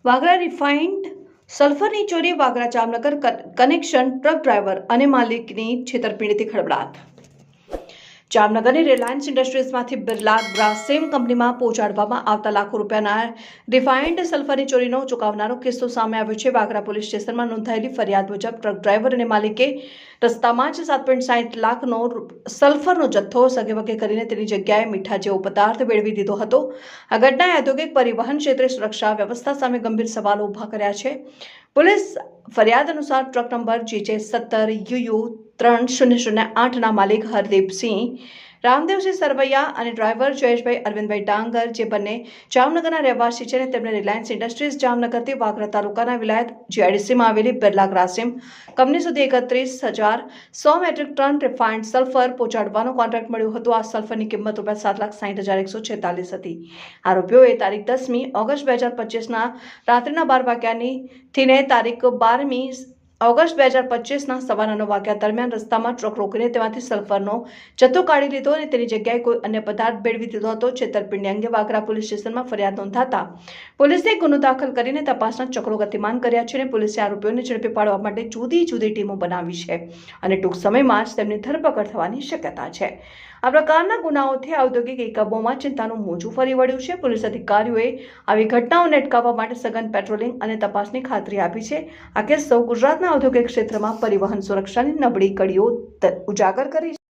Vagra refined સલ્ફરની ચોરી, Vagra Jamnagar connection truck driver અને માલિકની છેતરપિંડીથી ખળભળાટ. જામનગરની રિલાયન્સ ઇન્ડસ્ટ્રીઝમાંથી બિરલા ગ્રાસિમ કંપનીમાં પહોંચાડવામાં આવતા લાખો રૂપિયાના રિફાઇન્ડ સલ્ફરની ચોરીનો ચોંકાવનારો કિસ્સો સામે આવ્યો છે. વાગરા પોલીસ સ્ટેશનમાં નોંધાયેલી ફરિયાદ મુજબ ટ્રક ડ્રાઈવર અને માલિકે રસ્તામાં જ 7.60 લાખનો સલ્ફરનો જથ્થો સગેવગે કરીને તેની જગ્યાએ મીઠા જેવો પદાર્થ મેળવી દીધો હતો. આ ઘટનાએ ઔદ્યોગિક પરિવહન ક્ષેત્રે સુરક્ષા વ્યવસ્થા સામે ગંભીર સવાલો ઊભા કર્યા છે. પોલીસ ફરિયાદ અનુસાર ટ્રક નંબર GJ17UU 3008ના માલિક હરદીપસિંહ રામદેવસિંહ સરવૈયા અને ડ્રાઈવર જયેશભાઈ અરવિંદભાઈ ડાંગર, જે બંને જામનગરના રહેવાસી છે અને તેમને રિલાયન્સ ઇન્ડસ્ટ્રીઝ જામનગરથી વાગરા તાલુકાના વિલાયત GIDCમાં આવેલી બિરલા ગ્રાસિમ કંપની સુધી 31,100 મેટ્રિક ટન રિફાઇન્ડ સલ્ફર પહોંચાડવાનો કોન્ટ્રાક્ટ મળ્યો હતો. આ સલ્ફરની કિંમત ₹7,60,146 હતી. આરોપીઓએ તારીખ 10મી ઓગસ્ટ 2025ના રાત્રિના 12 વાગ્યાથી તારીખ 12મી ઓગસ્ટ 2025ના સવા 9 વાગ્યા દરમિયાન રસ્તામાં ટ્રક રોકીને તેમાંથી સલ્ફરનો જથ્થો કાઢી લીધો અને તેની જગ્યાએ કોઈ અન્ય પદાર્થ મેળવી દીધો હતો. છેતરપિંડી અંગે વાગરા પોલીસ સ્ટેશનમાં ફરિયાદ નોંધાતા પોલીસે ગુનો દાખલ કરીને તપાસના ચક્રો ગતિમાન કર્યા છે અને પોલીસે આરોપીઓને ઝડપી પાડવા માટે જુદી જુદી ટીમો બનાવી છે અને ટૂંક સમયમાં જ તેમની ધરપકડ થવાની શક્યતા છે. આ પ્રકારના ગુનાઓથી ઔદ્યોગિક એકમોમાં ચિંતાનું મોજું ફરી વળ્યું છે. પોલીસ અધિકારીઓએ આવી ઘટનાઓને અટકાવવા માટે સઘન પેટ્રોલિંગ અને તપાસની ખાતરી આપી છે. આ કિસ્સો ગુજરાતના ઔદ્યોગિક ક્ષેત્રમાં પરિવહન સુરક્ષાની નબળી કડીઓ ઉજાગર કરી છે.